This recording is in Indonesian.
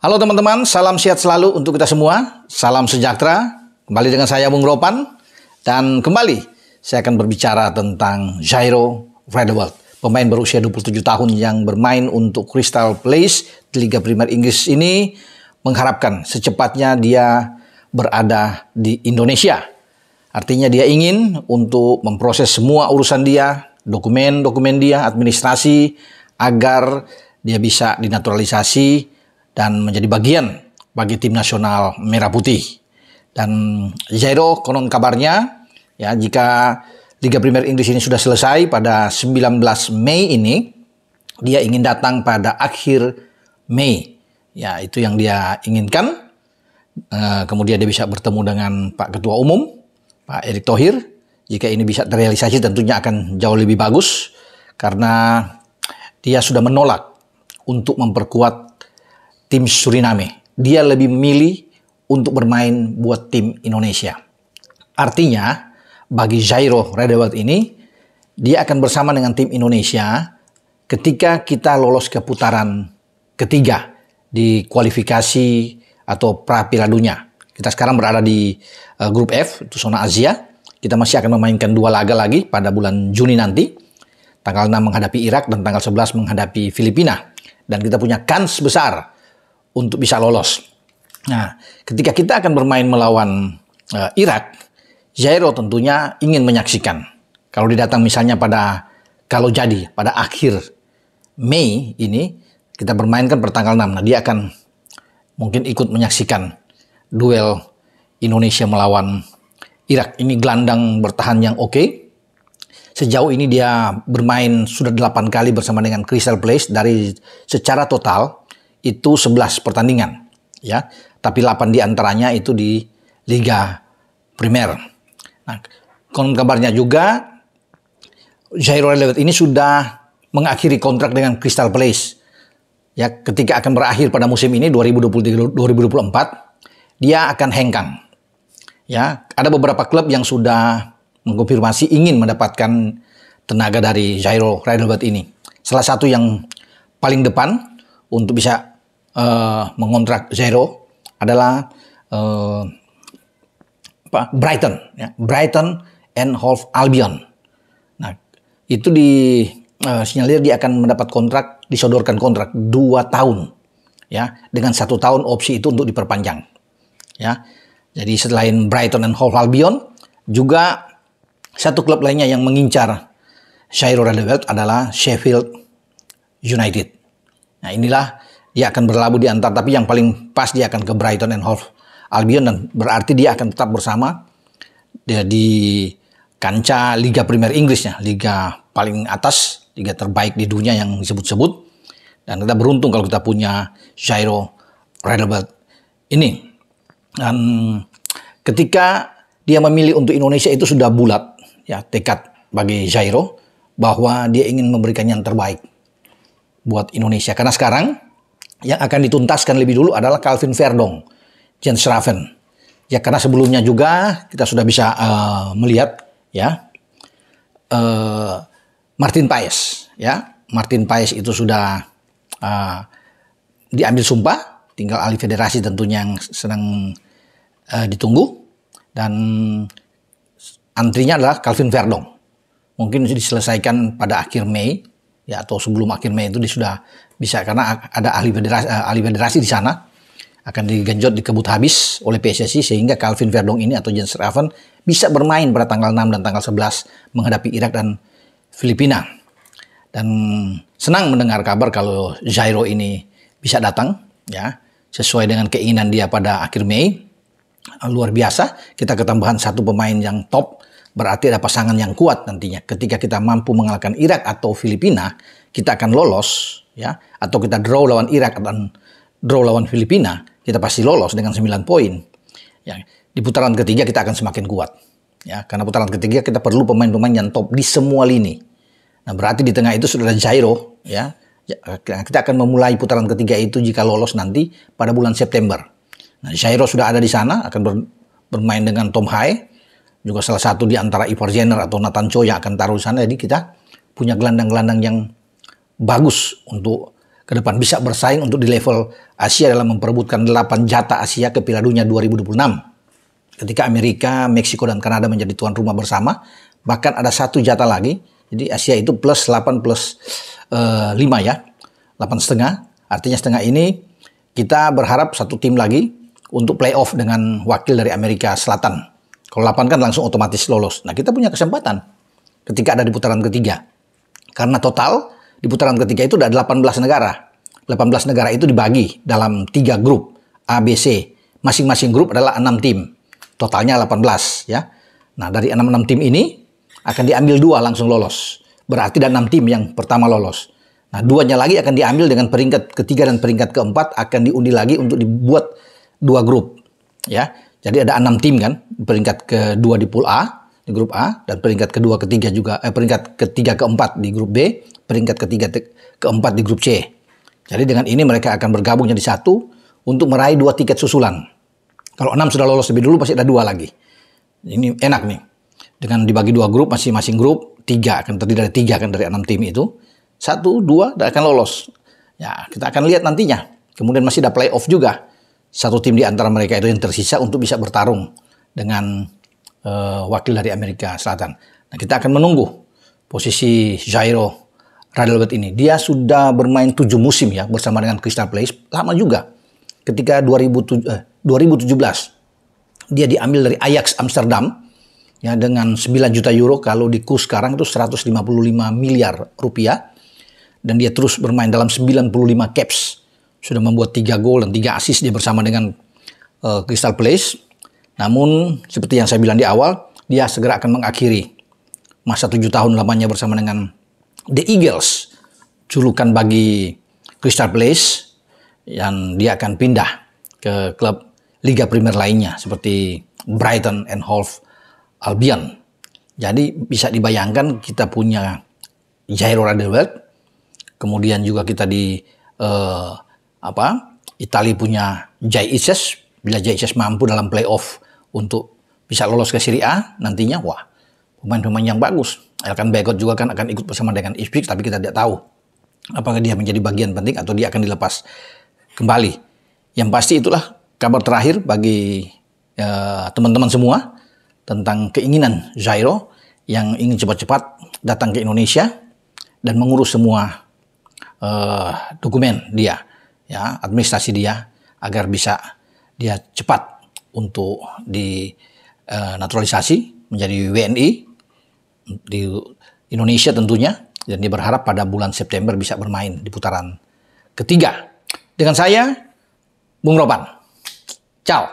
Halo teman-teman, salam sehat selalu untuk kita semua. Salam sejahtera. Kembali dengan saya Bung Ropan. Dan kembali saya akan berbicara tentang Jairo Riedewald, pemain berusia 27 tahun yang bermain untuk Crystal Palace di Liga Premier Inggris ini, mengharapkan secepatnya dia berada di Indonesia. Artinya dia ingin untuk memproses semua urusan dia, dokumen-dokumen dia, administrasi, agar dia bisa dinaturalisasi dan menjadi bagian bagi tim nasional Merah Putih. Dan Jairo konon kabarnya, ya, jika Liga Premier Inggris ini sudah selesai pada 19 Mei ini, dia ingin datang pada akhir Mei. Ya, itu yang dia inginkan. Kemudian dia bisa bertemu dengan Pak Ketua Umum, Pak Erick Thohir. Jika ini bisa terrealisasi tentunya akan jauh lebih bagus, karena dia sudah menolak untuk memperkuat tim Suriname. Dia lebih memilih untuk bermain buat tim Indonesia. Artinya, bagi Jairo Riedewald ini, dia akan bersama dengan tim Indonesia ketika kita lolos ke putaran ketiga di kualifikasi atau pra-Piala Dunia. Kita sekarang berada di grup F, itu zona Asia. Kita masih akan memainkan 2 laga lagi pada bulan Juni nanti. Tanggal 6 menghadapi Irak dan tanggal 11 menghadapi Filipina. Dan kita punya kans besar untuk bisa lolos. Nah, ketika kita akan bermain melawan Irak, Jairo tentunya ingin menyaksikan. Kalau dia datang misalnya kalau jadi pada akhir Mei ini, kita bermain kan pada tanggal 6. Nah, dia akan mungkin ikut menyaksikan duel Indonesia melawan Irak. Ini gelandang bertahan yang oke. Sejauh ini dia bermain sudah 8 kali bersama dengan Crystal Palace, dari secara total itu 11 pertandingan, ya. Tapi 8 diantaranya itu di Liga Primer. Nah, konon kabarnya juga Jairo Riedewald ini sudah mengakhiri kontrak dengan Crystal Palace. Ya, ketika akan berakhir pada musim ini 2023-2024, dia akan hengkang. Ya, ada beberapa klub yang sudah mengkonfirmasi ingin mendapatkan tenaga dari Jairo Riedewald ini. Salah satu yang paling depan untuk bisa mengontrak Jairo adalah Brighton, ya, Brighton and Hove Albion. Nah, itu sinyalir dia akan mendapat kontrak, disodorkan kontrak 2 tahun, ya, dengan 1 tahun opsi itu untuk diperpanjang, ya. Jadi selain Brighton and Hove Albion, juga satu klub lainnya yang mengincar Jairo Riedewald adalah Sheffield United. Nah, inilah dia akan berlabuh di antar, tapi yang paling pas dia akan ke Brighton and Hove Albion, dan berarti dia akan tetap bersama di kancah Liga Premier Inggrisnya, liga paling atas, liga terbaik di dunia yang disebut-sebut. Dan kita beruntung kalau kita punya Jairo Riedewald ini. Dan ketika dia memilih untuk Indonesia itu sudah bulat, ya, tekad bagi Jairo bahwa dia ingin memberikan yang terbaik buat Indonesia. Karena sekarang yang akan dituntaskan lebih dulu adalah Calvin Verdong, Jens Schraven. Ya, karena sebelumnya juga kita sudah bisa melihat, ya, Martin Paes, ya. Martin Paes itu sudah diambil sumpah, tinggal ahli federasi tentunya yang sedang ditunggu, dan antrinya adalah Calvin Verdong. Mungkin diselesaikan pada akhir Mei, ya, atau sebelum akhir Mei itu dia sudah bisa, karena ada ahli federasi di sana, akan digenjot, dikebut habis oleh PSSI, sehingga Calvin Verdong ini atau Jens Schraven bisa bermain pada tanggal 6 dan tanggal 11 menghadapi Irak dan Filipina. Dan senang mendengar kabar kalau Jairo ini bisa datang, ya, sesuai dengan keinginan dia pada akhir Mei. Luar biasa, kita ketambahan satu pemain yang top, berarti ada pasangan yang kuat nantinya. Ketika kita mampu mengalahkan Irak atau Filipina, kita akan lolos, ya. Atau kita draw lawan Irak dan draw lawan Filipina, kita pasti lolos dengan 9 poin. Ya, di putaran ketiga kita akan semakin kuat, ya, karena putaran ketiga kita perlu pemain-pemain yang top di semua lini. Nah, berarti di tengah itu sudah ada Jairo, ya. Kita akan memulai putaran ketiga itu jika lolos nanti pada bulan September. Nah, Jairo sudah ada di sana, akan bermain dengan Tom Hae, juga salah satu di antara Ivar Jenner atau Nathan Cho yang akan taruh di sana. Jadi kita punya gelandang-gelandang yang bagus untuk ke depan, bisa bersaing untuk di level Asia dalam memperebutkan 8 jatah Asia ke Piala Dunia 2026. Ketika Amerika, Meksiko, dan Kanada menjadi tuan rumah bersama, bahkan ada 1 jatah lagi. Jadi Asia itu plus 8 plus 5 ya, 8,5. Artinya setengah ini kita berharap 1 tim lagi untuk playoff dengan wakil dari Amerika Selatan. Kalau 8 kan langsung otomatis lolos. Nah, kita punya kesempatan ketika ada di putaran ketiga. Karena total di putaran ketiga itu ada 18 negara. 18 negara itu dibagi dalam 3 grup A, B, C. Masing-masing grup adalah 6 tim. Totalnya 18 ya. Nah, dari 6 tim ini akan diambil 2 langsung lolos. Berarti ada 6 tim yang pertama lolos. Nah, 2-nya lagi akan diambil dengan peringkat ketiga dan peringkat keempat akan diundi lagi untuk dibuat 2 grup. Ya, jadi ada 6 tim kan, peringkat kedua di pool A, di grup A, dan peringkat kedua, ketiga juga, peringkat ketiga, keempat di grup B, peringkat ketiga, keempat di grup C. Jadi dengan ini mereka akan bergabung jadi 1 untuk meraih 2 tiket susulan. Kalau 6 sudah lolos lebih dulu, pasti ada 2 lagi. Ini enak nih. Dengan dibagi 2 grup, masing-masing grup 3 akan terdiri dari 3 kan dari 6 tim itu. 1, 2 dan akan lolos. Ya, kita akan lihat nantinya. Kemudian masih ada playoff juga. 1 tim di antara mereka itu yang tersisa untuk bisa bertarung dengan wakil dari Amerika Selatan. Nah, kita akan menunggu posisi Jairo Radelbert ini. Dia sudah bermain 7 musim ya bersama dengan Crystal Palace. Lama juga. Ketika 2017 dia diambil dari Ajax Amsterdam ya dengan 9 juta euro, kalau di kurs sekarang itu 155 miliar rupiah. Dan dia terus bermain dalam 95 caps. Sudah membuat 3 gol dan 3 assist dia bersama dengan Crystal Palace. Namun seperti yang saya bilang di awal, dia segera akan mengakhiri masa 7 tahun lamanya bersama dengan The Eagles. Julukan bagi Crystal Palace. Dan dia akan pindah ke klub Liga Premier lainnya seperti Brighton and Hove Albion. Jadi bisa dibayangkan kita punya Jairo Radelbert. Kemudian juga kita di Italia punya Jay Ices. Bila Jay Ices mampu dalam playoff untuk bisa lolos ke Serie A nantinya, wah, pemain-pemain yang bagus. Elkan Bagot juga kan akan ikut bersama dengan Ipswich, tapi kita tidak tahu apakah dia menjadi bagian penting atau dia akan dilepas kembali. Yang pasti itulah kabar terakhir bagi teman-teman semua tentang keinginan Jairo yang ingin cepat-cepat datang ke Indonesia dan mengurus semua dokumen dia, ya, administrasi dia, agar bisa dia cepat untuk di naturalisasi menjadi WNI di Indonesia tentunya, dan dia berharap pada bulan September bisa bermain di putaran ketiga. Dengan saya, Bung Ropan. Ciao.